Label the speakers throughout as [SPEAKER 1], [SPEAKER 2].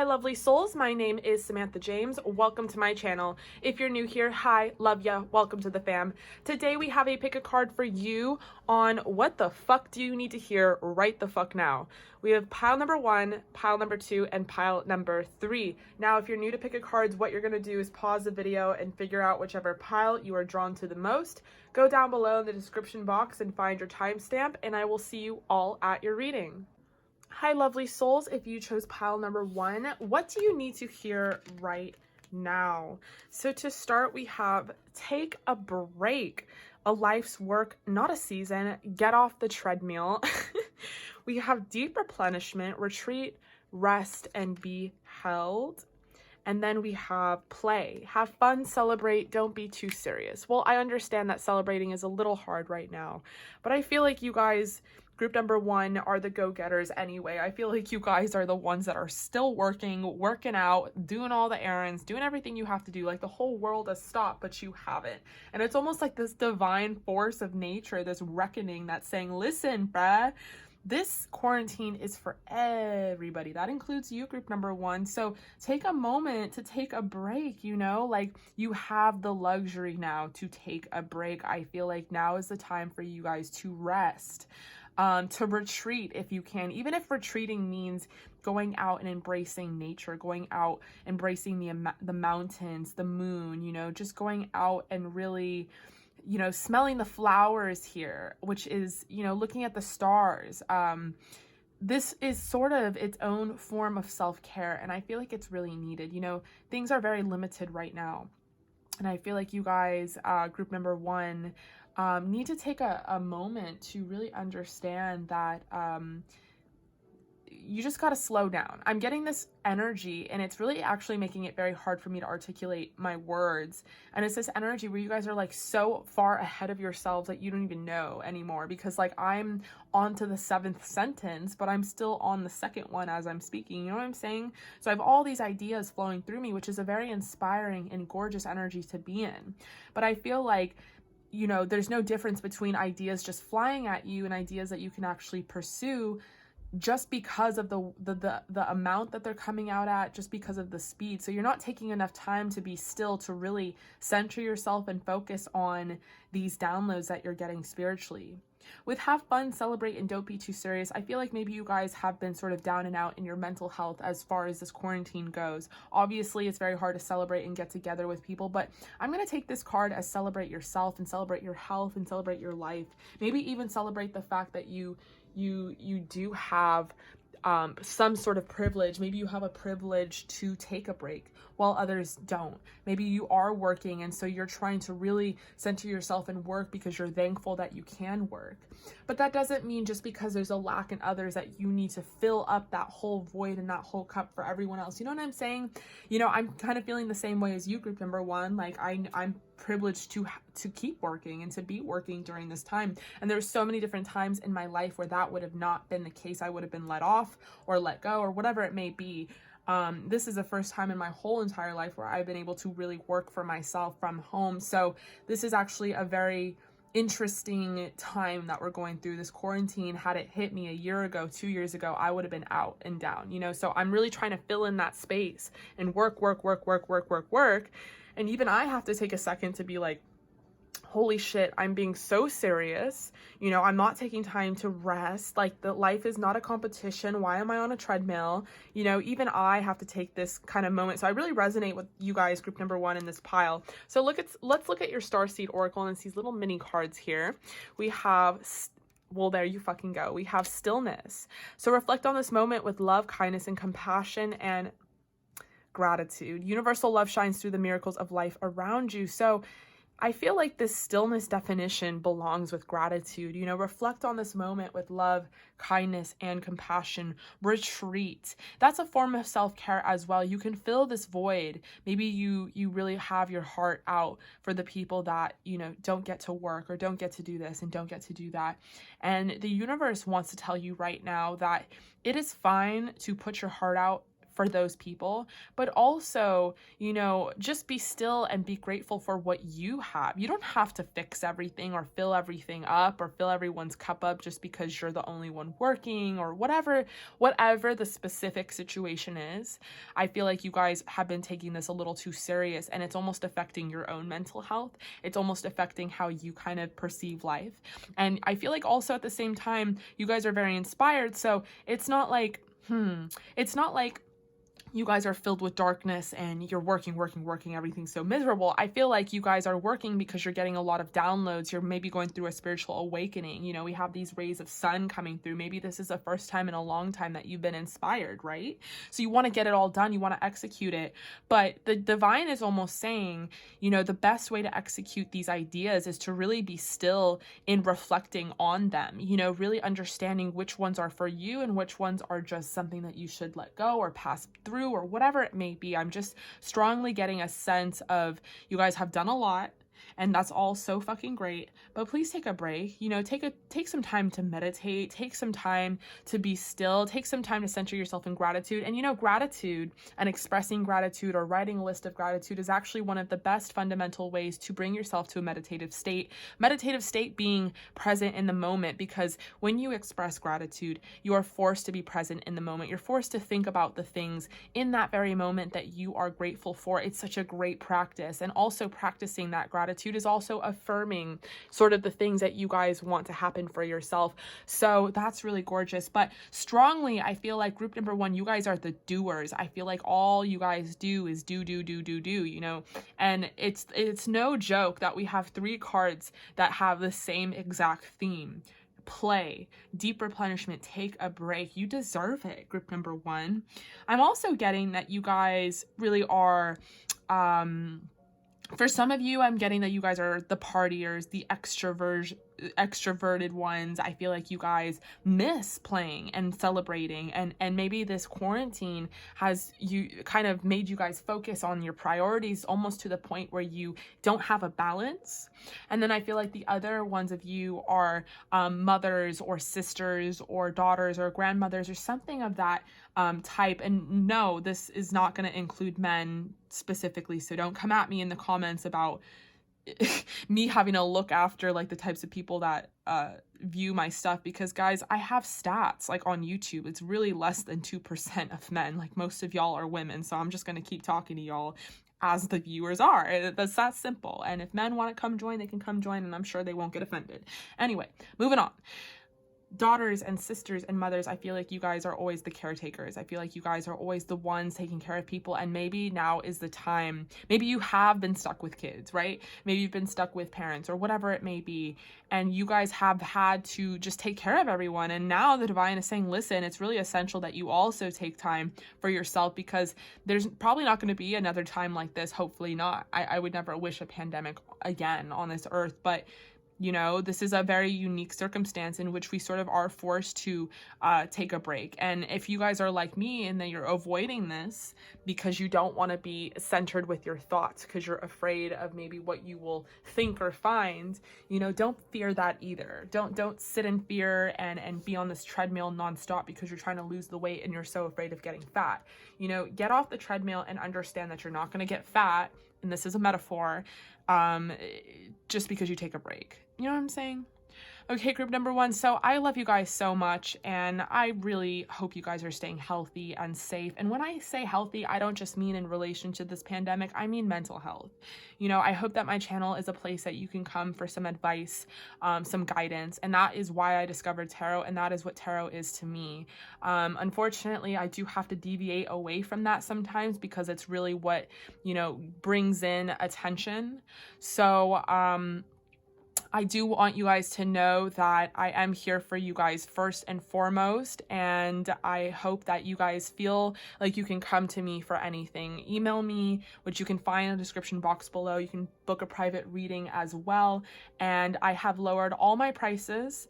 [SPEAKER 1] Hi lovely souls, my name is Samanthajamezz. Welcome to my channel. If you're new here, hi, love ya, welcome to the fam. Today we have a pick a card for you on what the fuck do you need to hear right the fuck now. We have pile number 1, pile number 2, and pile number 3. Now if you're new to pick a cards, what you're going to do is pause the video and figure out whichever pile you are drawn to the most. Go down below in the description box and find your timestamp, and I will see you all at your reading. Hi lovely souls, if you chose pile number 1, what do you need to hear right now? So to start, we have take a break, a life's work, not a season, get off the treadmill. We have deep replenishment, retreat, rest, and be held. And then we have play, have fun, celebrate, don't be too serious. Well, I understand that celebrating is a little hard right now, but I feel like you guys, group number 1, are the go-getters anyway. I feel like you guys are the ones that are still working out, doing all the errands, doing everything you have to do. Like the whole world has stopped, but you haven't. And it's almost like this divine force of nature, this reckoning that's saying, listen, bruh, this quarantine is for everybody. That includes you, group number 1. So take a moment to take a break, you know, like you have the luxury now to take a break. I feel like now is the time for you guys to rest, to retreat if you can, even if retreating means going out and embracing nature, going out, embracing the mountains, the moon, you know, just going out and really, you know, smelling the flowers here, which is, you know, looking at the stars. This is sort of its own form of self-care, and I feel like it's really needed. You know, things are very limited right now, and I feel like you guys, group number 1, need to take a moment to really understand that you just got to slow down. I'm getting this energy, and it's really actually making it very hard for me to articulate my words. And it's this energy where you guys are like so far ahead of yourselves that you don't even know anymore, because like I'm on to the 7th sentence, but I'm still on the 2nd one as I'm speaking. You know what I'm saying? So I have all these ideas flowing through me, which is a very inspiring and gorgeous energy to be in. But I feel like, you know, there's no difference between ideas just flying at you and ideas that you can actually pursue, just because of the amount that they're coming out at, just because of the speed. So you're not taking enough time to be still, to really center yourself and focus on these downloads that you're getting spiritually. With have fun, celebrate, and don't be too serious, I feel like maybe you guys have been sort of down and out in your mental health as far as this quarantine goes. Obviously, it's very hard to celebrate and get together with people, but I'm going to take this card as celebrate yourself and celebrate your health and celebrate your life. Maybe even celebrate the fact that you do have some sort of privilege. Maybe you have a privilege to take a break while others don't. Maybe you are working, and so you're trying to really center yourself and work because you're thankful that you can work. But that doesn't mean just because there's a lack in others that you need to fill up that whole void and that whole cup for everyone else. You know what I'm saying? You know, I'm kind of feeling the same way as you, group number 1. Like I'm privileged to keep working and to be working during this time. And there's so many different times in my life where that would have not been the case. I would have been let off or let go or whatever it may be. This is the first time in my whole entire life where I've been able to really work for myself from home. So this is actually a very interesting time that we're going through. This quarantine, had it hit me a year ago, 2 years ago, I would have been out and down, you know? So I'm really trying to fill in that space and work. And even I have to take a second to be like, holy shit, I'm being so serious. You know, I'm not taking time to rest. Like, the life is not a competition. Why am I on a treadmill? You know, even I have to take this kind of moment. So I really resonate with you guys, group number 1 in this pile. So let's look at your Starseed Oracle, and it's these little mini cards here. We have, well, there you fucking go. We have stillness. So reflect on this moment with love, kindness, and compassion, and gratitude. Universal love shines through the miracles of life around you. So I feel like this stillness definition belongs with gratitude. You know, reflect on this moment with love, kindness, and compassion. Retreat. That's a form of self-care as well. You can fill this void. Maybe you really have your heart out for the people that, you know, don't get to work or don't get to do this and don't get to do that. And the universe wants to tell you right now that it is fine to put your heart out for those people, but also, you know, just be still and be grateful for what you have. You don't have to fix everything or fill everything up or fill everyone's cup up just because you're the only one working or whatever the specific situation is. I feel like you guys have been taking this a little too serious, and it's almost affecting your own mental health. It's almost affecting how you kind of perceive life. And I feel like also at the same time, you guys are very inspired. So it's not like, you guys are filled with darkness and you're working, everything's so miserable. I feel like you guys are working because you're getting a lot of downloads. You're maybe going through a spiritual awakening. You know, we have these rays of sun coming through. Maybe this is the first time in a long time that you've been inspired, right? So you want to get it all done. You want to execute it. But the divine is almost saying, you know, the best way to execute these ideas is to really be still in reflecting on them, you know, really understanding which ones are for you and which ones are just something that you should let go or pass through, or whatever it may be. I'm just strongly getting a sense of you guys have done a lot, and that's all so fucking great, but please take a break. You know, take some time to meditate, take some time to be still, take some time to center yourself in gratitude. And you know, gratitude and expressing gratitude or writing a list of gratitude is actually one of the best fundamental ways to bring yourself to a meditative state being present in the moment, because when you express gratitude, you are forced to be present in the moment. You're forced to think about the things in that very moment that you are grateful for. It's such a great practice. And also practicing that gratitude is also affirming sort of the things that you guys want to happen for yourself. So that's really gorgeous. But strongly, I feel like group number one, you guys are the doers. I feel like all you guys do is do, you know, and it's no joke that we have 3 cards that have the same exact theme. Play, deep replenishment, take a break. You deserve it, group number one. I'm also getting that you guys really are, for some of you, I'm getting that you guys are the partiers, the extroverted ones. I feel like you guys miss playing and celebrating, and maybe this quarantine has kind of made you guys focus on your priorities almost to the point where you don't have a balance. And then I feel like the other ones of you are mothers or sisters or daughters or grandmothers or something of that type. And no, this is not going to include men specifically, so don't come at me in the comments about me having to look after like the types of people that view my stuff, because guys, I have stats like on YouTube. It's really less than 2% of men. Like most of y'all are women, so I'm just going to keep talking to y'all as the viewers are. That's that simple. And if men want to come join, they can come join, and I'm sure they won't get offended. Anyway, moving on. Daughters and sisters and mothers, I feel like you guys are always the caretakers. I feel like you guys are always the ones taking care of people, and maybe now is the time. Maybe you have been stuck with kids, right? Maybe you've been stuck with parents or whatever it may be, and you guys have had to just take care of everyone. And now the divine is saying, listen, it's really essential that you also take time for yourself, because there's probably not going to be another time like this. Hopefully not. I would never wish a pandemic again on this earth, but you know, this is a very unique circumstance in which we sort of are forced to take a break. And if you guys are like me and that you're avoiding this because you don't want to be centered with your thoughts, because you're afraid of maybe what you will think or find, you know, don't fear that either. Don't sit in fear and be on this treadmill nonstop because you're trying to lose the weight and you're so afraid of getting fat. You know, get off the treadmill and understand that you're not going to get fat, and this is a metaphor, just because you take a break. You know what I'm saying? Okay, group number one. So I love you guys so much, and I really hope you guys are staying healthy and safe. And when I say healthy, I don't just mean in relation to this pandemic, I mean mental health. You know, I hope that my channel is a place that you can come for some advice, some guidance, and that is why I discovered tarot, and that is what tarot is to me. Unfortunately, I do have to deviate away from that sometimes because it's really what, you know, brings in attention. So, I do want you guys to know that I am here for you guys first and foremost, and I hope that you guys feel like you can come to me for anything. Email me, which you can find in the description box below. You can book a private reading as well, and I have lowered all my prices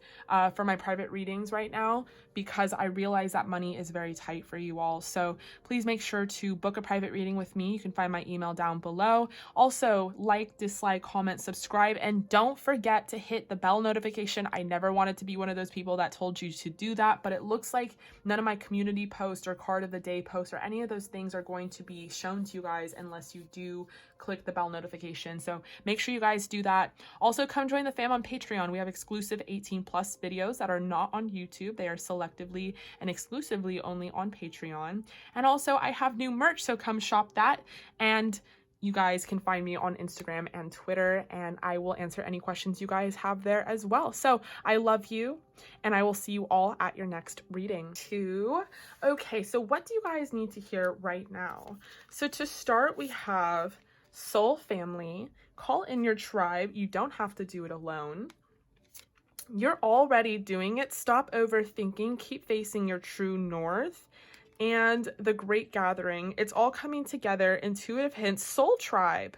[SPEAKER 1] for my private readings right now because I realize that money is very tight for you all. So please make sure to book a private reading with me. You can find my email down below. Also, like, dislike, comment, subscribe, and don't forget forget to hit the bell notification. I never wanted to be one of those people that told you to do that, but it looks like none of my community posts or card of the day posts or any of those things are going to be shown to you guys unless you do click the bell notification. So make sure you guys do that. Also, come join the fam on Patreon. We have exclusive 18+ videos that are not on YouTube. They are selectively and exclusively only on Patreon. And also, I have new merch, so come shop that. And you guys can find me on Instagram and Twitter, and I will answer any questions you guys have there as well. So I love you, and I will see you all at your next reading. Okay, so what do you guys need to hear right now? So to start, we have soul family. Call in your tribe. You don't have to do it alone. You're already doing it. Stop overthinking. Keep facing your true north. And the great gathering. It's all coming together. Intuitive hints. Soul tribe.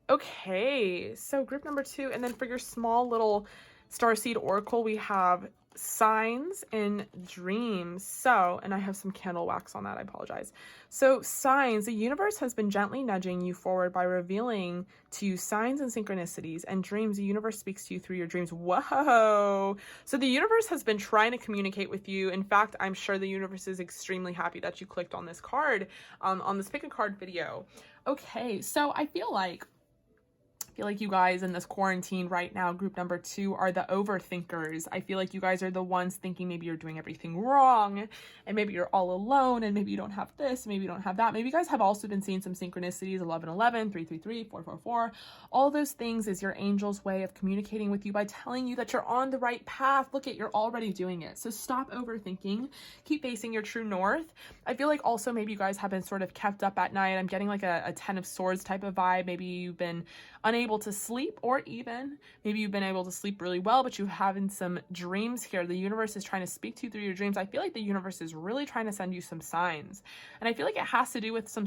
[SPEAKER 1] Okay, so group number 2. And then for your small little Starseed Oracle, we have signs and dreams. So, and I have some candle wax on that, I apologize. So signs, the universe has been gently nudging you forward by revealing to you signs and synchronicities. And dreams, the universe speaks to you through your dreams. Whoa. So the universe has been trying to communicate with you. In fact, I'm sure the universe is extremely happy that you clicked on this card, on this pick a card video. Okay, so I feel like you guys in this quarantine right now, group number 2, are the overthinkers. I feel like you guys are the ones thinking maybe you're doing everything wrong, and maybe you're all alone, and maybe you don't have this, maybe you don't have that. Maybe you guys have also been seeing some synchronicities, 1111, 333, 444. All those things is your angel's way of communicating with you by telling you that you're on the right path. Look at, you're already doing it. So stop overthinking. Keep facing your true north. I feel like also maybe you guys have been sort of kept up at night. I'm getting like a 10 of swords type of vibe. Maybe you've been unable to sleep, or even maybe you've been able to sleep really well, but you're having some dreams here. The universe is trying to speak to you through your dreams. I feel like the universe is really trying to send you some signs. And I feel like it has to do with some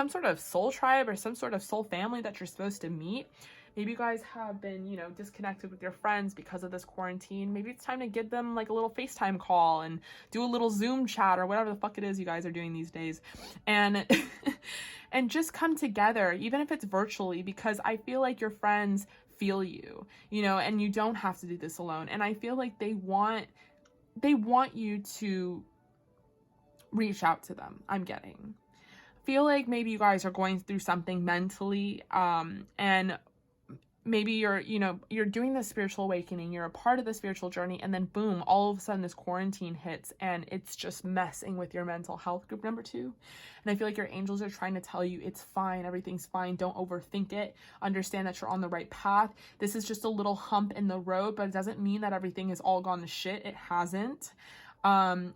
[SPEAKER 1] sort of soul tribe or some sort of soul family that you're supposed to meet. Maybe you guys have been, disconnected with your friends because of this quarantine. Maybe it's time to give them like a little FaceTime call and do a little Zoom chat or whatever the fuck it is you guys are doing these days. And and just come together, even if it's virtually, because I feel like your friends feel you, and you don't have to do this alone. And I feel like they want you to reach out to them. I'm getting. Feel like maybe you guys are going through something mentally, and maybe you're doing the spiritual awakening, you're a part of the spiritual journey, and then boom, all of a sudden this quarantine hits and it's just messing with your mental health, group number 2. And I feel like your angels are trying to tell you it's fine, everything's fine, don't overthink it, understand that you're on the right path. This is just a little hump in the road, but it doesn't mean that everything is all gone to shit. It hasn't.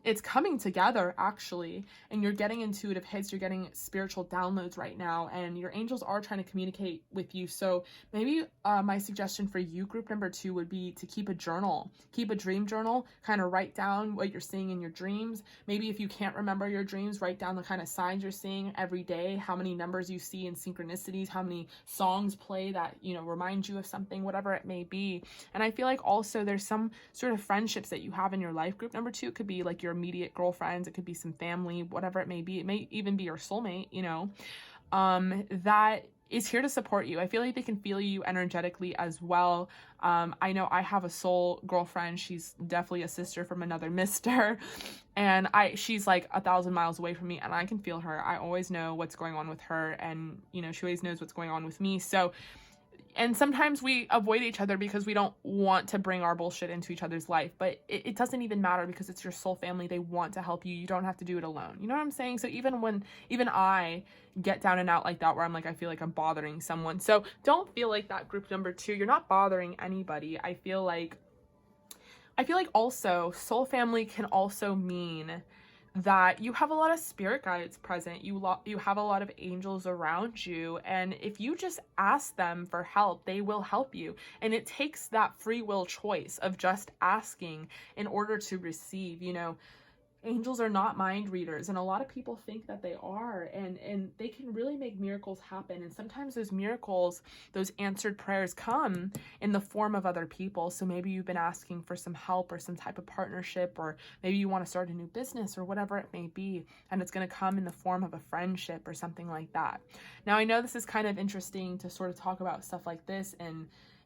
[SPEAKER 1] It's coming together actually, and you're getting intuitive hits, you're getting spiritual downloads right now, and your angels are trying to communicate with you. So maybe my suggestion for you, group number 2, would be to keep a journal, keep a dream journal, kind of write down what you're seeing in your dreams. Maybe if you can't remember your dreams, write down the kind of signs you're seeing every day, how many numbers you see in synchronicities, how many songs play that, remind you of something, whatever it may be. And I feel like also there's some sort of friendships that you have in your life, group number 2. It could be like your immediate girlfriends, it could be some family, whatever it may be. It may even be your soulmate, that is here to support you. I feel like they can feel you energetically as well. I know I have a soul girlfriend. She's definitely a sister from another mister, and she's like 1,000 miles away from me, and I can feel her. I always know what's going on with her, and she always knows what's going on with me. So, and sometimes we avoid each other because we don't want to bring our bullshit into each other's life, but it doesn't even matter because it's your soul family. They want to help you. You don't have to do it alone. You know what I'm saying? So even I get down and out like that, where I'm like, I feel like I'm bothering someone. So don't feel like that, group number 2. You're not bothering anybody. I feel like also soul family can also mean that you have a lot of spirit guides present, you have a lot of angels around you, and if you just ask them for help, they will help you. And it takes that free will choice of just asking in order to receive. Angels are not mind readers, and a lot of people think that they are, and they can really make miracles happen. And sometimes those miracles, those answered prayers, come in the form of other people. So maybe you've been asking for some help or some type of partnership, or maybe you want to start a new business or whatever it may be, and it's going to come in the form of a friendship or something like that. Now, I know this is kind of interesting to sort of talk about stuff like this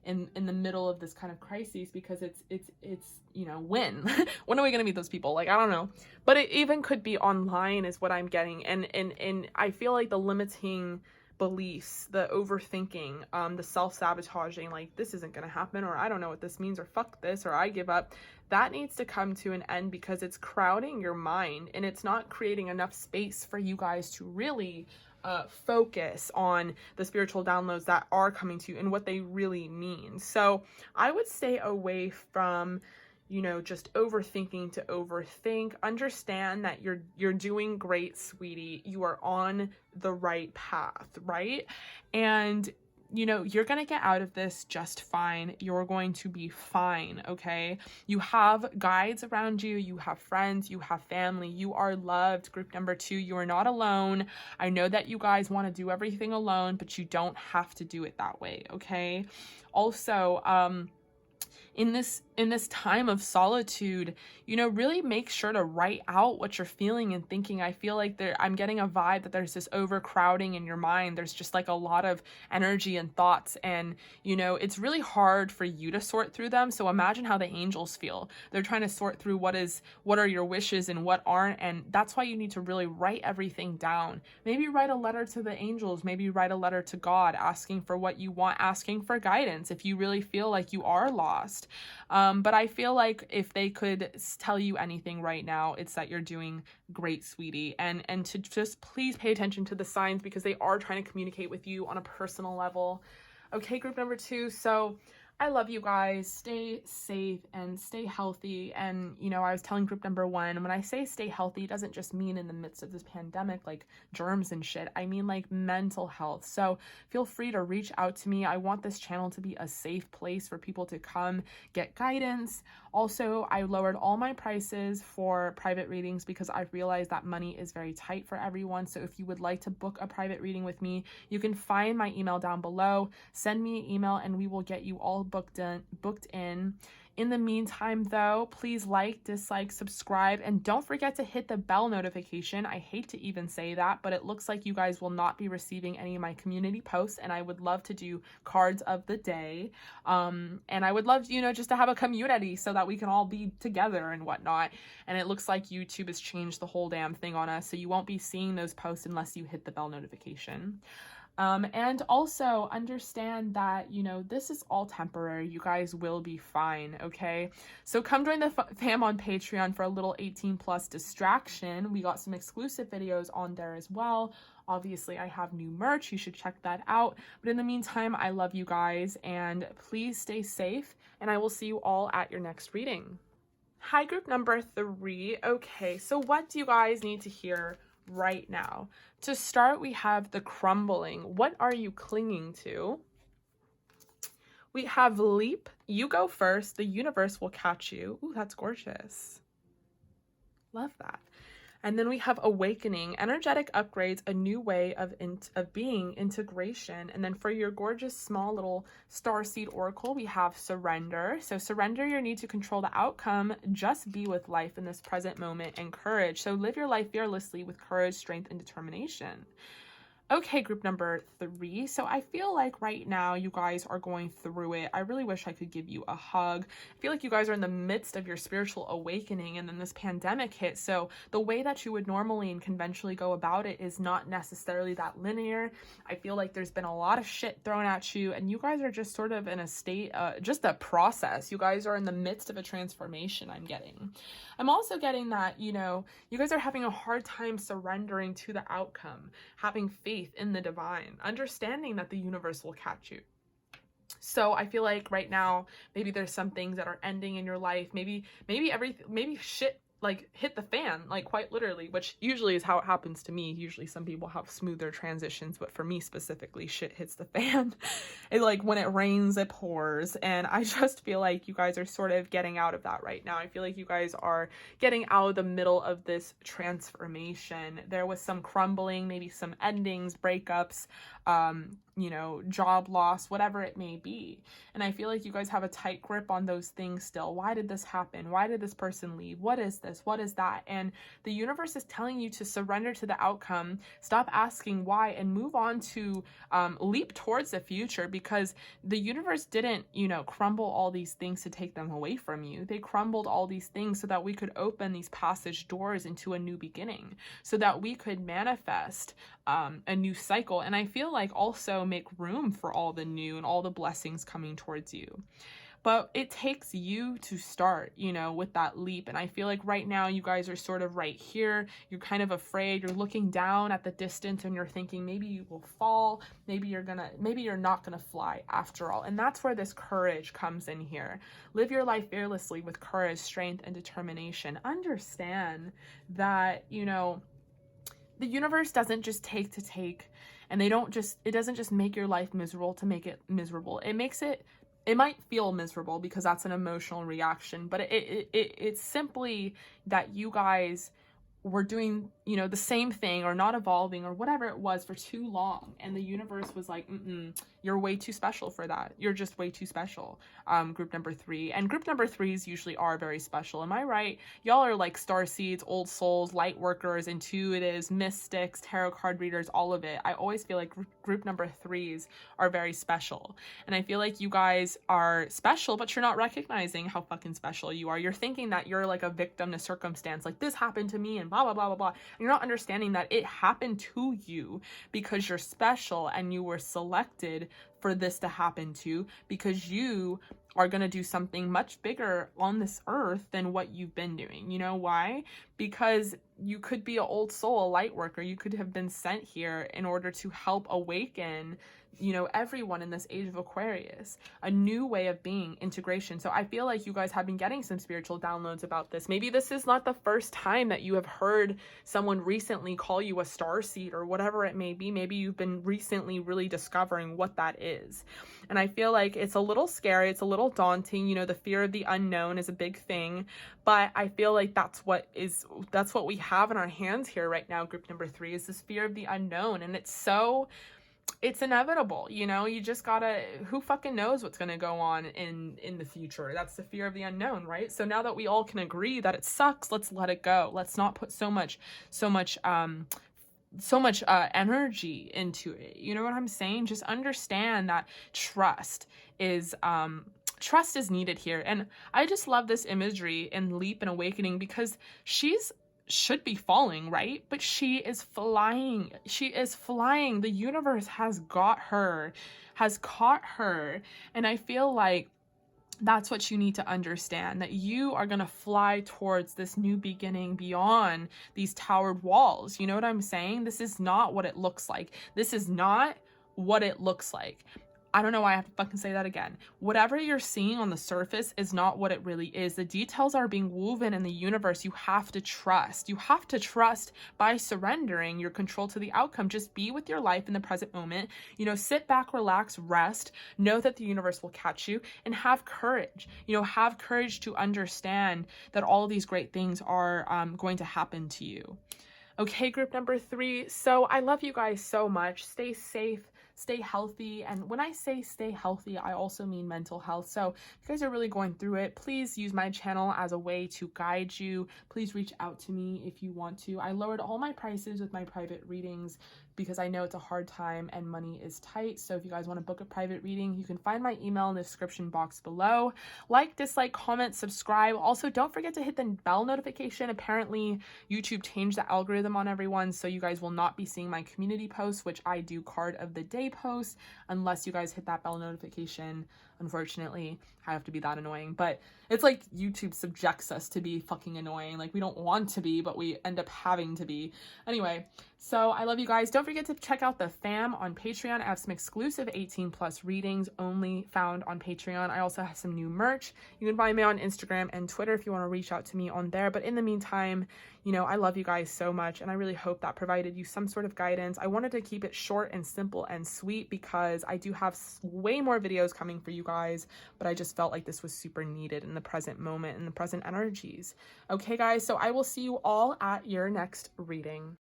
[SPEAKER 1] in the middle of this kind of crisis, because it's you know, when when are we going to meet those people? Like, I don't know, but it even could be online is what I'm getting. And I feel like the limiting beliefs, the overthinking, the self-sabotaging, like this isn't gonna happen, or I don't know what this means, or fuck this, or I give up, that needs to come to an end, because it's crowding your mind and it's not creating enough space for you guys to really focus on the spiritual downloads that are coming to you and what they really mean. So I would stay away from, you know, just overthinking to overthink. Understand that you're doing great, sweetie. You are on the right path, right? And you know, you're going to get out of this just fine. You're going to be fine, okay? You have guides around you. You have friends. You have family. You are loved. Group number 2, you are not alone. I know that you guys want to do everything alone, but you don't have to do it that way, okay? Also, in this time of solitude, you know, really make sure to write out what you're feeling and thinking. I feel like I'm getting a vibe that there's this overcrowding in your mind. There's just like a lot of energy and thoughts, and you know, it's really hard for you to sort through them. So imagine how the angels feel. They're trying to sort through what are your wishes and what aren't, and that's why you need to really write everything down. Maybe write a letter to the angels, maybe write a letter to God, asking for what you want, asking for guidance if you really feel like you are lost. But I feel like if they could tell you anything right now, it's that you're doing great, sweetie. And to just please pay attention to the signs, because they are trying to communicate with you on a personal level. Okay, group number 2. So I love you guys. Stay safe and stay healthy. And, you know, I was telling group number 1, when I say stay healthy, it doesn't just mean in the midst of this pandemic, like germs and shit. I mean like mental health. So feel free to reach out to me. I want this channel to be a safe place for people to come get guidance. Also, I lowered all my prices for private readings because I've realized that money is very tight for everyone. So if you would like to book a private reading with me, you can find my email down below. Send me an email and we will get you all booked in. In the meantime, though, please like, dislike, subscribe, and don't forget to hit the bell notification. I hate to even say that, but it looks like you guys will not be receiving any of my community posts, and I would love to do cards of the day. And I would love, you know, just to have a community so that we can all be together and whatnot. And it looks like YouTube has changed the whole damn thing on us, so you won't be seeing those posts unless you hit the bell notification. And also understand that, you know, this is all temporary. You guys will be fine, okay? So come join the fam on Patreon for a little 18+ distraction. We got some exclusive videos on there as well. Obviously, I have new merch. You should check that out. But in the meantime, I love you guys, and please stay safe, and I will see you all at your next reading. Hi, group number 3. Okay, so what do you guys need to hear right now? To start, we have the crumbling. What are you clinging to? We have leap. You go first. The universe will catch you. Ooh, that's gorgeous. Love that. And then we have awakening, energetic upgrades, a new way of being, integration. And then for your gorgeous small little Starseed Oracle, we have surrender. So surrender your need to control the outcome. Just be with life in this present moment, and courage. So live your life fearlessly with courage, strength, and determination. Okay, group number 3. So I feel like right now you guys are going through it. I really wish I could give you a hug. I feel like you guys are in the midst of your spiritual awakening, and then this pandemic hit. So the way that you would normally and conventionally go about it is not necessarily that linear. I feel like there's been a lot of shit thrown at you, and you guys are just sort of in a state, just a process. You guys are in the midst of a transformation, I'm getting. I'm also getting that, you know, you guys are having a hard time surrendering to the outcome, having faith in the divine, understanding that the universe will catch you. So I feel like right now, maybe there's some things that are ending in your life. Maybe shit like hit the fan, like quite literally, which usually is how it happens to me. Usually some people have smoother transitions, but for me specifically, shit hits the fan. It, like when it rains, it pours. And I just feel like you guys are sort of getting out of that right now. I feel like you guys are getting out of the middle of this transformation. There was some crumbling, maybe some endings, breakups, you know, job loss, whatever it may be. And I feel like you guys have a tight grip on those things still. Why did this happen? Why did this person leave? What is this? What is that? And the universe is telling you to surrender to the outcome, stop asking why, and move on to leap towards the future, because the universe didn't, you know, crumble all these things to take them away from you. They crumbled all these things so that we could open these passage doors into a new beginning, so that we could manifest a new cycle. And I feel like also make room for all the new and all the blessings coming towards you. But it takes you to start, you know, with that leap. And I feel like right now you guys are sort of right here. You're kind of afraid. You're looking down at the distance and you're thinking maybe you will fall. Maybe you're not gonna fly after all. And that's where this courage comes in here. Live your life fearlessly with courage, strength, and determination. Understand that, you know, the universe doesn't just take to take, and it doesn't just make your life miserable to make it miserable. It might feel miserable because that's an emotional reaction, but it's simply that you guys were doing, you know, the same thing or not evolving or whatever it was for too long. And the universe was like, you're way too special for that. You're just way too special. Group number 3. And group number 3s usually are very special. Am I right? Y'all are like starseeds, old souls, light workers, intuitives, mystics, tarot card readers, all of it. I always feel like group number 3s are very special. And I feel like you guys are special, but you're not recognizing how fucking special you are. You're thinking that you're like a victim to circumstance, like this happened to me and blah, blah, blah, blah, blah. And you're not understanding that it happened to you because you're special and you were selected for this to happen to, because you are going to do something much bigger on this earth than what you've been doing. You know why? Because you could be an old soul, a light worker. You could have been sent here in order to help awaken, you know, everyone in this age of Aquarius, a new way of being, integration. So I feel like you guys have been getting some spiritual downloads about this. Maybe this is not the first time that you have heard someone recently call you a starseed or whatever it may be. Maybe you've been recently really discovering what that is. And I feel like it's a little scary. It's a little daunting. You know, the fear of the unknown is a big thing, but I feel like that's what we have in our hands here right now. Group number 3 is this fear of the unknown. And it's inevitable, you know. You just gotta, who fucking knows what's gonna go on in the future. That's the fear of the unknown, right? So now that we all can agree that it sucks, let's let it go. Let's not put so much energy into it. You know what I'm saying? Just understand that trust is needed here. And I just love this imagery in Leap and Awakening, because should be falling, right? But she is flying. She is flying. The universe has caught her. And I feel like that's what you need to understand, that you are going to fly towards this new beginning beyond these towered walls. You know what I'm saying? This is not what it looks like. This is not what it looks like. I don't know why I have to fucking say that again. Whatever you're seeing on the surface is not what it really is. The details are being woven in the universe. You have to trust. You have to trust by surrendering your control to the outcome. Just be with your life in the present moment. You know, sit back, relax, rest. Know that the universe will catch you, and have courage. You know, have courage to understand that all of these great things are going to happen to you. Okay, group number 3. So I love you guys so much. Stay safe. Stay healthy. And when I say stay healthy, I also mean mental health. So if you guys are really going through it, please use my channel as a way to guide you. Please reach out to me if you want to. I lowered all my prices with my private readings because I know it's a hard time and money is tight. So if you guys want to book a private reading, you can find my email in the description box below. Like, dislike, comment, subscribe. Also, don't forget to hit the bell notification. Apparently, YouTube changed the algorithm on everyone, so you guys will not be seeing my community posts, which I do card of the day posts, unless you guys hit that bell notification. Unfortunately, I have to be that annoying, but it's like YouTube subjects us to be fucking annoying. Like, we don't want to be, but we end up having to be. Anyway, so I love you guys. Don't forget to check out the fam on Patreon. I have some exclusive 18+ readings only found on Patreon. I also have some new merch. You can find me on Instagram and Twitter if you want to reach out to me on there. But in the meantime, you know, I love you guys so much, and I really hope that provided you some sort of guidance. I wanted to keep it short and simple and sweet because I do have way more videos coming for you guys, but I just felt like this was super needed in the present moment, in the present energies. Okay, guys, so I will see you all at your next reading.